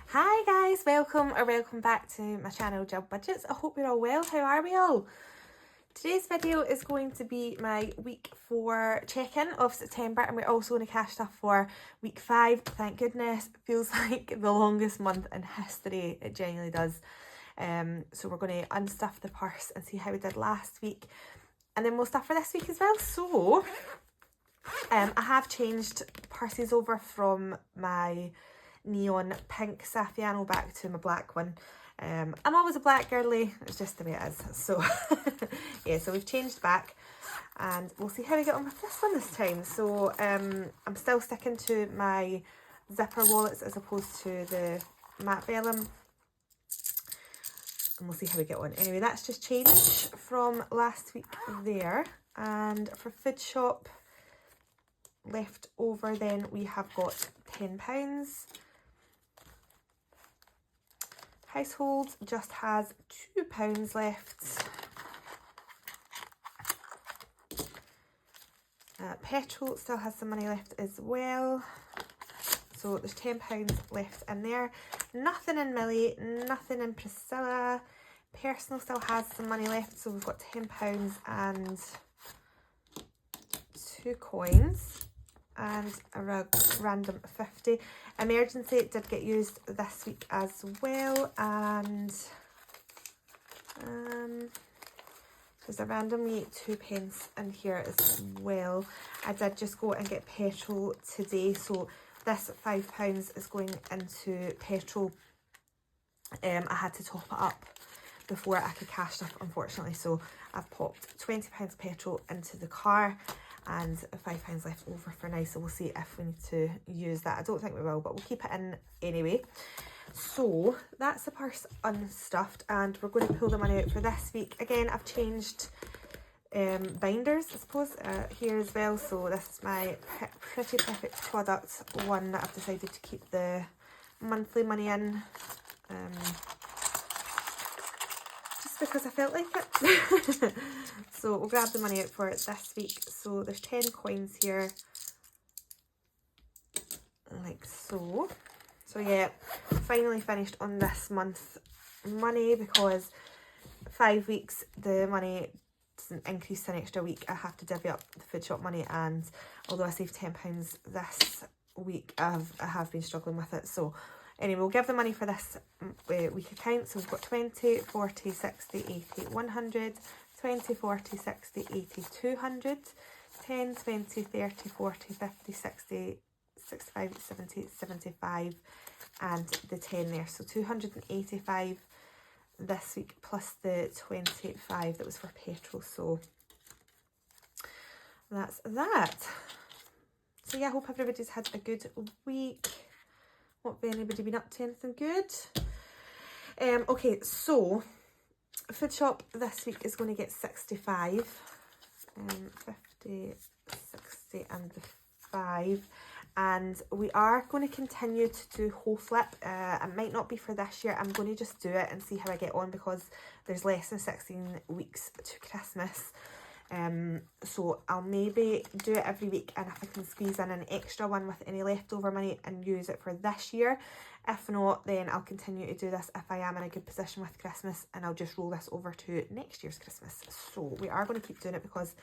Hi guys, welcome back to my channel GillBudgets. I hope you're all well. How are we all? Today's video is going to be my week 4 check-in of September, and we're also going to cash stuff for week 5. Thank goodness. It feels like the longest month in history. It genuinely does. So we're going to unstuff the purse and see how we did last week, and then we'll stuff for this week as well. So I have changed purses over from my neon pink Saffiano back to my black one. I'm always a black girly, it's just the way it is. So yeah, so we've changed back and we'll see how we get on with this one this time. So I'm still sticking to my zipper wallets as opposed to the matte vellum, and we'll see how we get on. Anyway, that's just change from last week there. And for food shop left over, then we have got £10. Household just has £2 left. Petrol still has some money left as well. So there's £10 left in there. Nothing in Millie, nothing in Priscilla. Personal still has some money left, so we've got £10 and 2 coins. And a random 50. Emergency did get used this week as well, and there's a randomly 2 pence in here as well. I did just go and get petrol today, so this £5 is going into petrol. I had to top it up before I could cash stuff, unfortunately, so I've popped £20 petrol into the car and £5 left over for now, so we'll see if we need to use that. I don't think we will, but we'll keep it in anyway. So that's the purse unstuffed, and we're going to pull the money out for this week. Again, I've changed binders, I suppose, here as well. So this is my Pretty Perfect product one that I've decided to keep the monthly money in. Just because I felt like it. So we'll grab the money out for it this week. So there's 10 coins here, like so. So yeah, finally finished on this month's money, because 5 weeks the money doesn't increase an extra week. I have to divvy up the food shop money, and although I saved £10 this week, I have been struggling with it. So anyway, we'll give the money for this week account. So we've got 20, 40, 60, 80, 100, 20, 40, 60, 80, 200, 10, 20, 30, 40, 50, 60, 65, 70, 75, and the 10 there. So 285 this week, plus the 25 that was for petrol. So that's that. So yeah, I hope everybody's had a good week. What have anybody been up to? Anything good? Okay, so food shop this week is going to get 65, 50, 60 and the 5, and we are going to continue to do whole flip. It might not be for this year. I'm going to just do it and see how I get on, because there's less than 16 weeks to Christmas. So I'll maybe do it every week, and if I can squeeze in an extra one with any leftover money and use it for this year. If not, then I'll continue to do this if I am in a good position with Christmas, and I'll just roll this over to next year's Christmas. So we are going to keep doing it, because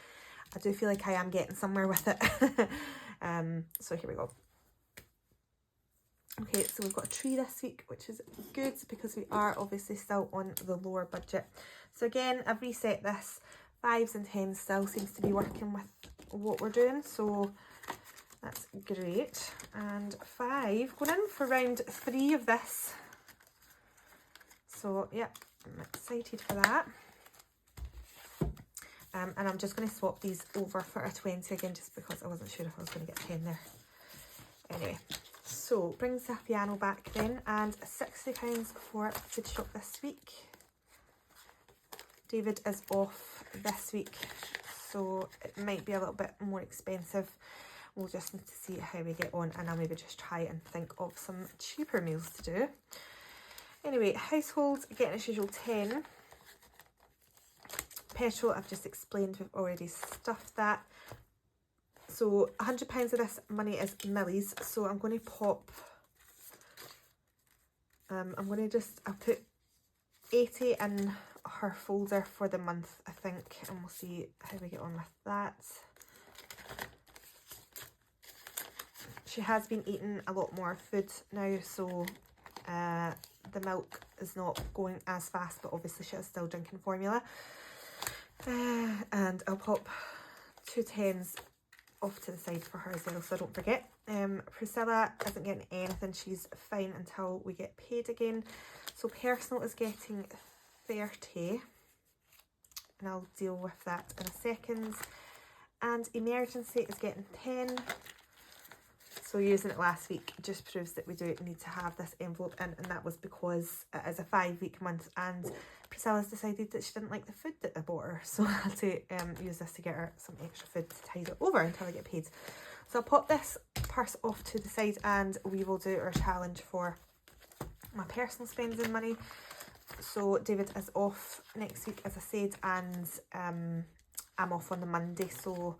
I do feel like I am getting somewhere with it. So here we go. Okay, so we've got a tree this week, which is good because we are obviously still on the lower budget. So again, I've reset this. 5s and 10s still seems to be working with what we're doing, so that's great. And 5, going in for round 3 of this. So yeah, I'm excited for that. And I'm just going to swap these over for a 20 again, just because I wasn't sure if I was going to get 10 there. Anyway, so bring Saffiano back then, and £60 for food shop this week. David is off this week, so it might be a little bit more expensive. We'll just need to see how we get on, and I'll maybe just try and think of some cheaper meals to do. Anyway, household, getting as usual 10. petrol, I've just explained, we've already stuffed that. So £100 of this money is Millie's, so I'm going to pop, I'll put 80 in her folder for the month, I think, and we'll see how we get on with that. She has been eating a lot more food now, so the milk is not going as fast, but obviously she is still drinking formula. And I'll pop 2 tens off to the side for her as well, so I don't forget. Priscilla isn't getting anything, she's fine until we get paid again. So personal is getting 30, and I'll deal with that in a second. And emergency is getting 10. So using it last week just proves that we do need to have this envelope in, and that was because it is a 5-week month and Priscilla's decided that she didn't like the food that I bought her, so I had to use this to get her some extra food to tide it over until I get paid. So I'll pop this purse off to the side and we will do our challenge for my personal spending money. So David is off next week, as I said, and I'm off on the Monday, so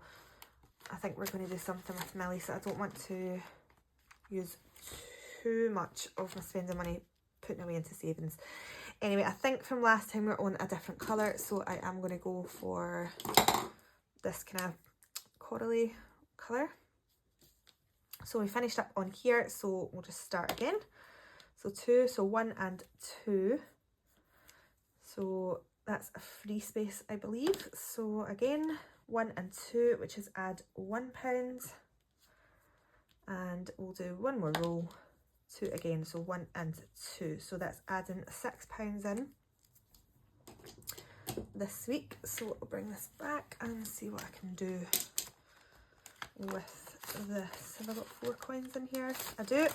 I think we're going to do something with Millie, so I don't want to use too much of my spending money putting away into savings. Anyway, I think from last time we're on a different colour, so I am going to go for this kind of corally colour. So we finished up on here, so we'll just start again. So 2, so 1 and 2. So that's a free space, I believe. So again, 1 and 2, which is add £1, and we'll do one more row, 2 again, so 1 and 2, so that's adding £6 in this week. So I'll bring this back and see what I can do with this. Have I got 4 coins in here? I do.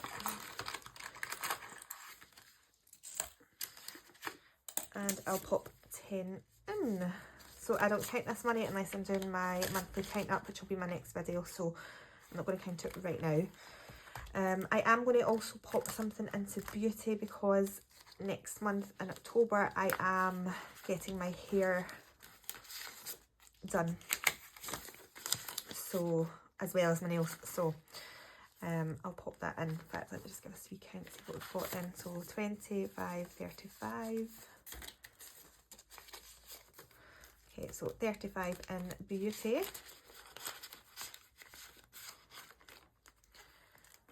And I'll pop 10 in. So I don't count this money unless I'm doing my monthly count up, which will be my next video, so I'm not going to count it right now. I am going to also pop something into beauty because next month in October I am getting my hair done, so as well as my nails, so I'll pop that in. In fact, let me just give a wee count, see what we've got in. So 25, 35. Okay, so 35 in beauty.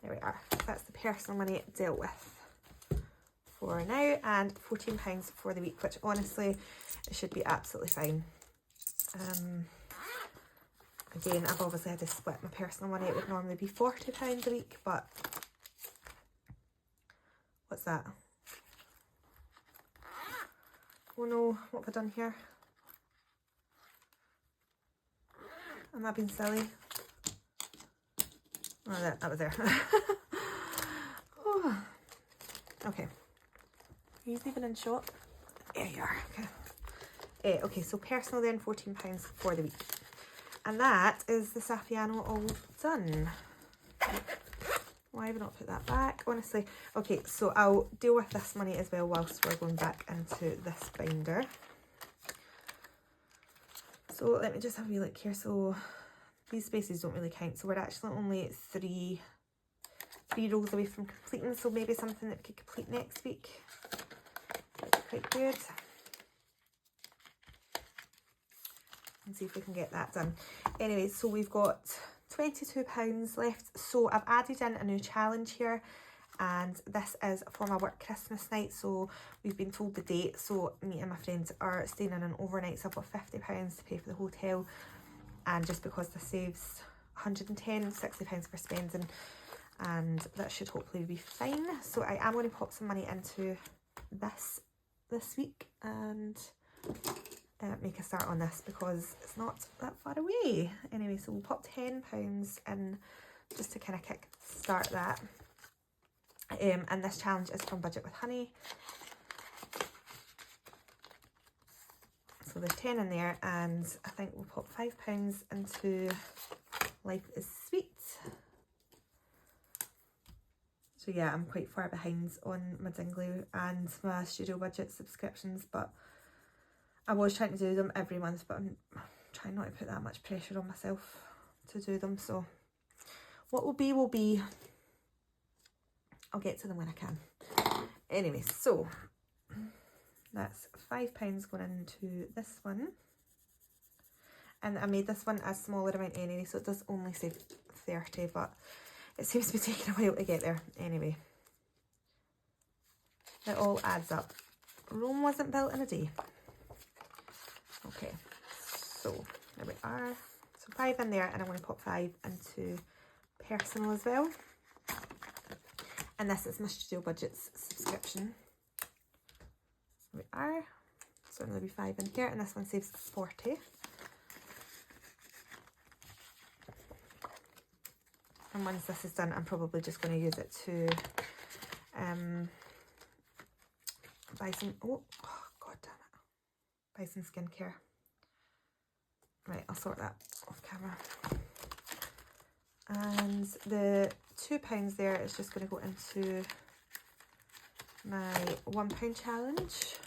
There we are. That's the personal money dealt with for now, and £14 for the week, which honestly it should be absolutely fine. Again, I've obviously had to split my personal money. It would normally be £40 a week, but what's that? Oh no, what have I done here? Am I being silly? Oh, that was there. Oh. Okay. Are you even in shop? There you are. Okay. Okay, so personal then, £14 for the week. And that is the Saffiano all done. Why have I not put that back? Honestly. Okay, so I'll deal with this money as well whilst we're going back into this binder. So let me just have a wee look here. So these spaces don't really count. So we're actually only three rows away from completing. So maybe something that we could complete next week. That's quite good. And see if we can get that done. Anyway, so we've got £22 left. So I've added in a new challenge here. And this is for my work Christmas night, so we've been told the date, so me and my friends are staying in an overnight, so I've got £50 to pay for the hotel, and just because this saves £110, £60 for spending, and that should hopefully be fine. So I am going to pop some money into this week and make a start on this because it's not that far away. Anyway, so we'll pop £10 in just to kind of kick start that. And this challenge is from Budget with Honey. So there's 10 in there, and I think we'll pop £5 into Life is Sweet. So yeah, I'm quite far behind on my Dingley and my Studio Budget subscriptions, but I was trying to do them every month, but I'm trying not to put that much pressure on myself to do them. So what will be will be. I'll get to them when I can. Anyway, so that's £5 going into this one. And I made this one a smaller amount anyway, so it does only say 30, but it seems to be taking a while to get there. Anyway, it all adds up. Rome wasn't built in a day. Okay, so there we are. So 5 in there, and I'm going to pop 5 into personal as well. And this is my Studio Budgets subscription. There we are. So I'm going to be 5 in here, and this one saves 40. And once this is done, I'm probably just going to use it to buy some, oh god damn it, buy some skincare. Right, I'll sort that off camera. And the £2 there is just going to go into my £1 challenge.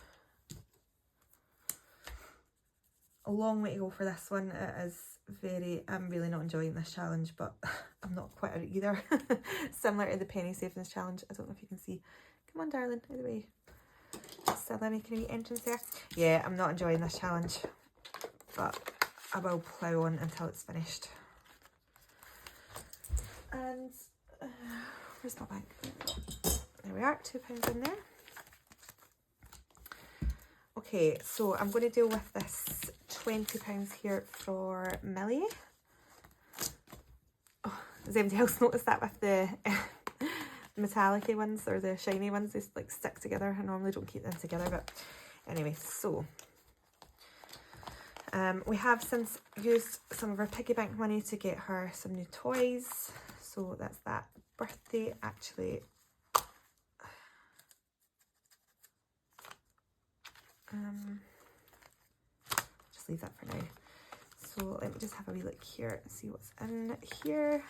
A long way to go for this one. It is I'm really not enjoying this challenge, but I'm not quite out either. Similar to the penny savings challenge. I don't know if you can see. Come on, darling, out of the way. Stella making a wee entrance there. Yeah, I'm not enjoying this challenge, but I will plough on until it's finished. And where's my bank? There we are, £2 in there. Okay, so I'm going to deal with this £20 here for Millie. Oh, has anybody else noticed that with the metallic-y ones or the shiny ones? They like stick together. I normally don't keep them together, but anyway, so we have since used some of our piggy bank money to get her some new toys. So that's that birthday. Actually, just leave that for now. So let me just have a wee look here and see what's in here.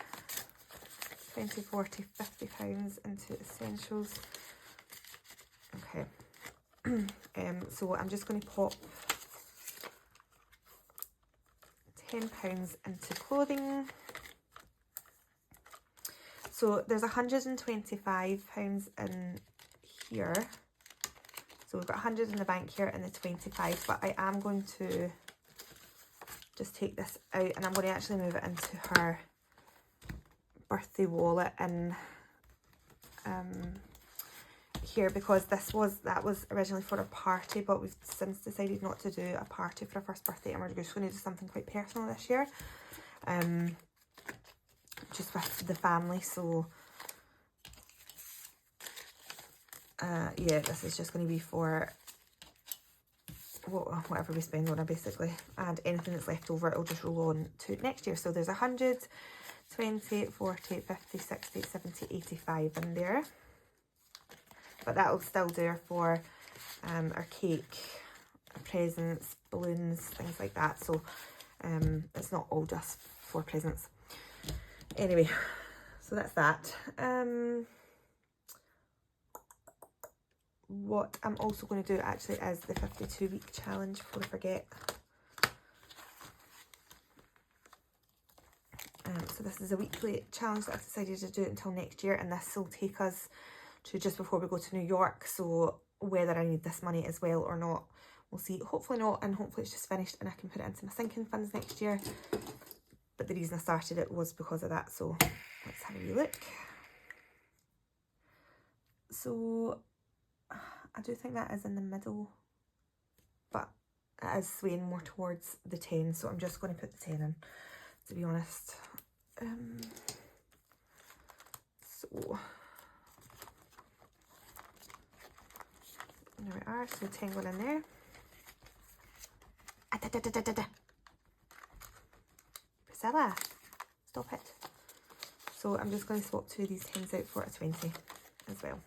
20, 40, £50 into essentials. Okay. So I'm just going to pop £10 into clothing. So there's £125 in here. So we've got 100 in the bank here and the 25, but I am going to just take this out and I'm going to actually move it into her birthday wallet in here, because that was originally for a party, but we've since decided not to do a party for her first birthday, and we're just going to do something quite personal this year, just with the family. So yeah, this is just going to be for whatever we spend on her basically, and anything that's left over it'll just roll on to next year. So there's 100, 20, 40, 50, 60, 70, 85 in there, but that'll still do her for our cake, our presents, balloons, things like that. So it's not all just for presents. Anyway, so that's that. What I'm also going to do actually is the 52-week challenge before I forget. So this is a weekly challenge that I've decided to do until next year, and this will take us to just before we go to New York. So whether I need this money as well or not, we'll see. Hopefully not, and hopefully it's just finished and I can put it into my sinking funds next year. But the reason I started it was because of that. So let's have a wee look. So I do think that is in the middle, but it is swaying more towards the 10, so I'm just going to put the 10 in, to be honest. So there we are, so 10 going in there. Priscilla, stop it. So I'm just going to swap 2 of these 10s out for a 20 as well.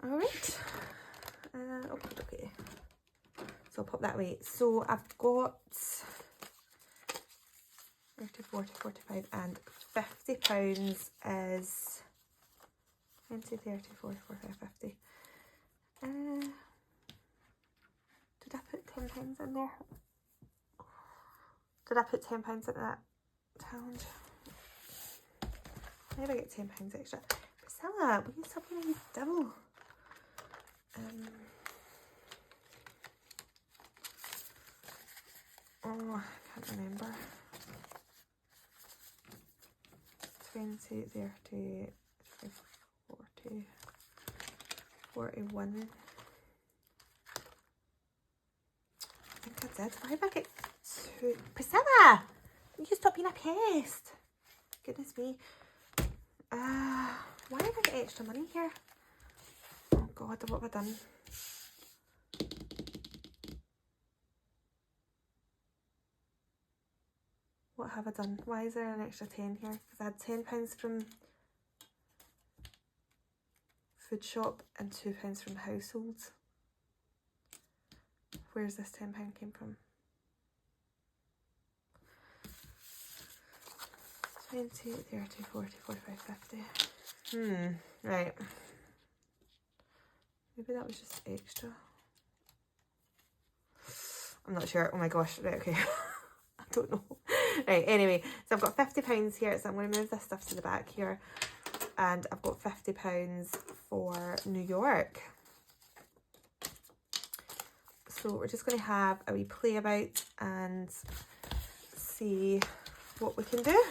Alright, okay, so I'll pop that away. So I've got 30, 40, 45 and £50 is, 20, 30, 40, 45, 50. Did I put £10 in there? Did I put £10 into that challenge? Maybe I get £10 extra. Priscilla, will you stop when you double? Oh, I can't remember. 20, 30, 40, 41. I think I did. Why did I get two? Priscilla! You can stop being a pest. Goodness me. Why did I get extra money here? Oh God, what have I done? What have I done? Why is there an extra 10 here? Because I had £10 from food shop and £2 from household. Where's this £10 came from? 20, 30, 40, 45, 50. Right. Maybe that was just extra. I'm not sure. Oh my gosh. Right, okay. I don't know. Right, anyway. So I've got £50 here. So I'm going to move this stuff to the back here. And I've got £50 for New York. So we're just going to have a wee play about and see what we can do.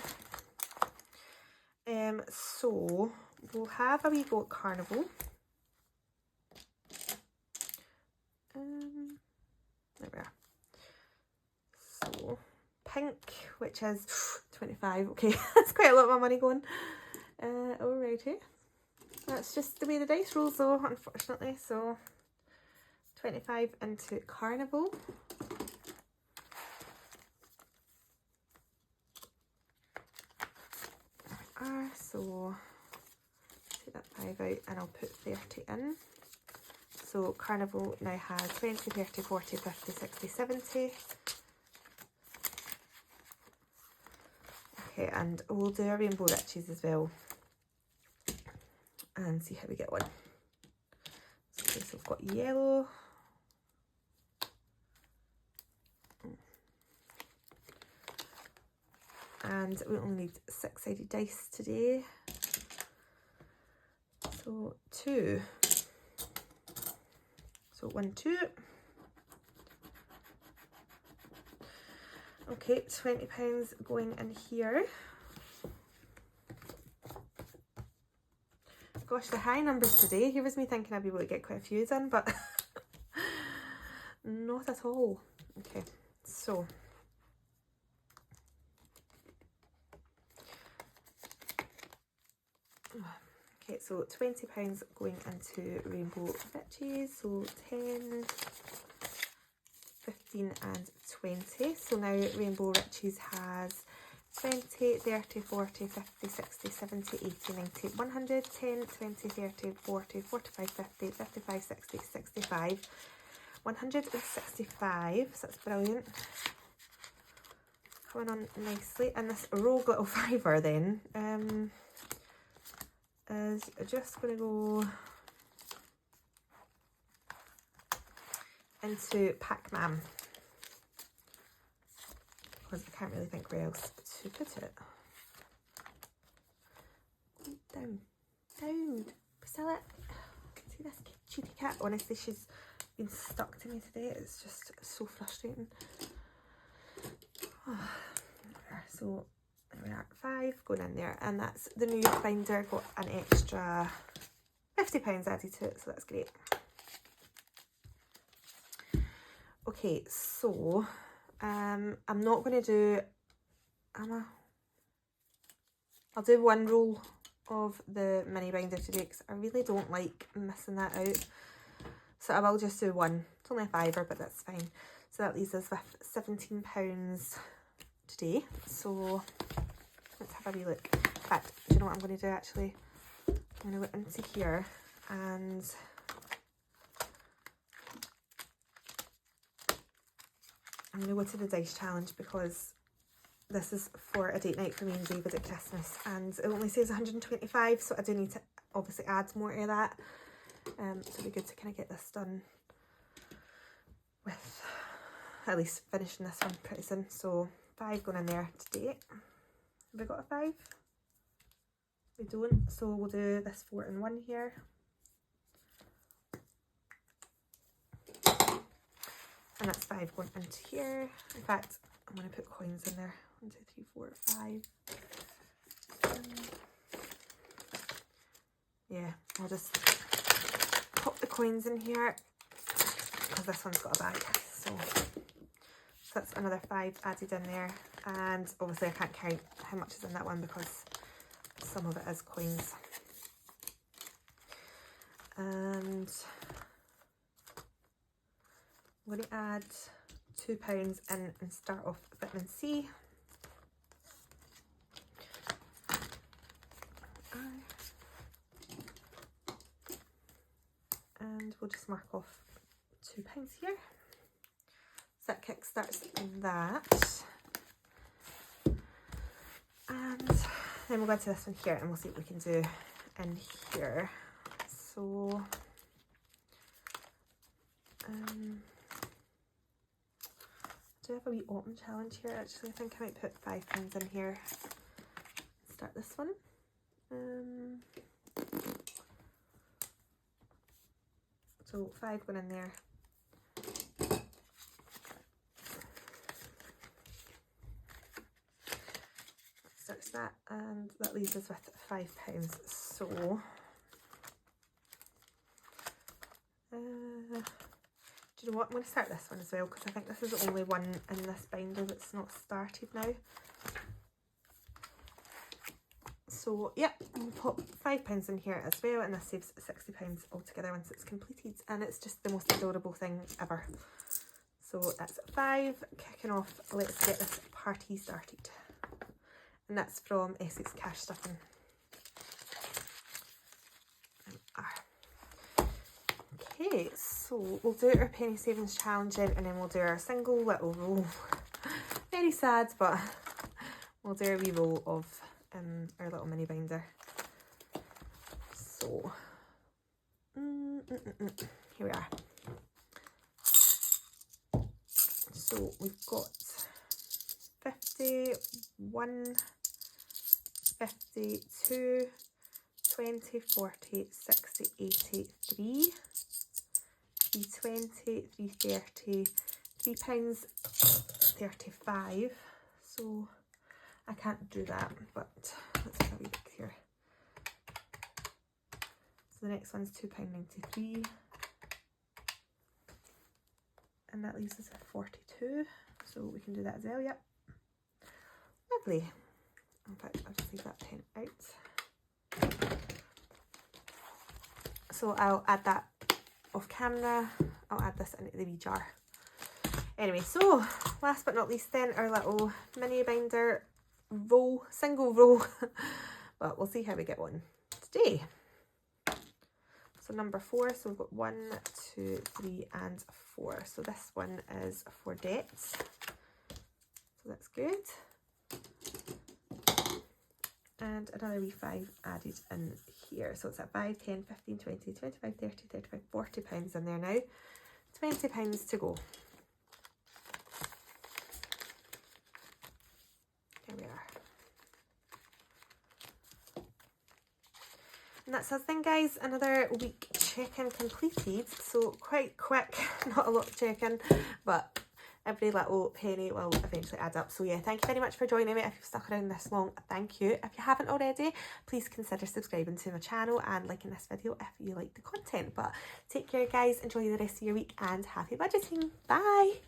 So we'll have a wee go at Carnival. There we are. So pink, which is 25. Okay, that's quite a lot of my money going. Alrighty. That's just the way the dice rolls though, unfortunately. So 25 into Carnival. So take that 5 out and I'll put 30 in. So Carnival now has 20, 30, 40, 50, 60, 70. Okay, and we'll do a Rainbow Riches as well and see how we get on. Okay, so we've got yellow. And we only need 6-sided dice today. So 2. So 1, 2. Okay, £20 going in here. Gosh, the high numbers today. Here was me thinking I'd be able to get quite a few in, but not at all. Okay, so so £20 going into Rainbow Riches. So 10, 15 and 20. So now Rainbow Riches has 20, 30, 40, 50, 60, 70, 80, 90, 100, 10, 20, 30, 40, 45, 50, 55, 60, 65, 165. So that's brilliant. Coming on nicely. And this rogue little fiver then is just going to go into Pac-Man, because I can't really think where else to put it. Down, down, Priscilla. See this cheeky cat? Honestly, she's been stuck to me today. It's just so frustrating. So there we are, 5 going in there, and that's the New York binder. Got an extra £50 added to it, so that's great. Okay, so I'm not going to do, I'll do one roll of the mini binder today because I really don't like missing that out. So I will just do one. It's only a £5, but that's fine. So that leaves us with £17 today. So let's have a wee look. In fact, do you know what I'm going to do actually? I'm going to go into here and I'm going to go to the dice challenge because this is for a date night for me and David at Christmas, and it only says 125, so I do need to obviously adds more to that. So it'd be good to kind of get this done with at least finishing this one pretty soon. So 5 going in there today. Have we got a 5? We don't, so we'll do this 4 in 1 here. And that's 5 going into here. In fact, I'm going to put coins in there. 1, 2, 3, 4, 5. Yeah, I'll just pop the coins in here because this one's got a bag. So that's another 5 added in there. And obviously I can't count how much is in that one because some of it is coins. And I'm going to add £2 in and start off vitamin C. And we'll just mark off £2 here. So that kickstarts that. And then we'll go to this one here and we'll see what we can do in here. So do I have a wee autumn challenge here? Actually, I think I might put £5 in here. Start this one. So 5 going in there. Starts that, and that leaves us with £5. So do you know what? I'm going to start this one as well because I think this is the only one in this binder that's not started now. So yeah, we'll pop £5 in here as well, and this saves £60 altogether once it's completed, and it's just the most adorable thing ever. So that's 5, kicking off Let's Get This Party Started. And that's from Essex Cash Stuffing. Okay, so we'll do our penny savings challenge in, and then we'll do our single little roll. Very sad, but we'll do a wee roll of our little mini binder. So here we are. So we've got 51, 52, 20, 40, 60, 80, 3, 320, 330, £3.35. So I can't do that, but let's have a wee look here. So the next one's £2.93, and that leaves us at 42. So we can do that as well. Yep, lovely. In fact, I'll just leave that pen out. So I'll add that off camera. I'll add this into the wee jar. Anyway, so last but not least then, our little mini binder roll, single roll, but we'll see how we get on today. So number 4, so we've got 1, 2, 3 and 4. So this one is for debts, so that's good. And another wee 5 added in here, so it's at 5, 10, 15, 20, 25, 30, 35, £40 in there now. £20 to go. Here we are. And that's us then, guys. Another week check-in completed. So quite quick, not a lot of check-in, but every little penny will eventually add up. So yeah, thank you very much for joining me. If you've stuck around this long, thank you. If you haven't already, please consider subscribing to my channel and liking this video if you like the content. But take care, guys. Enjoy the rest of your week and happy budgeting. Bye.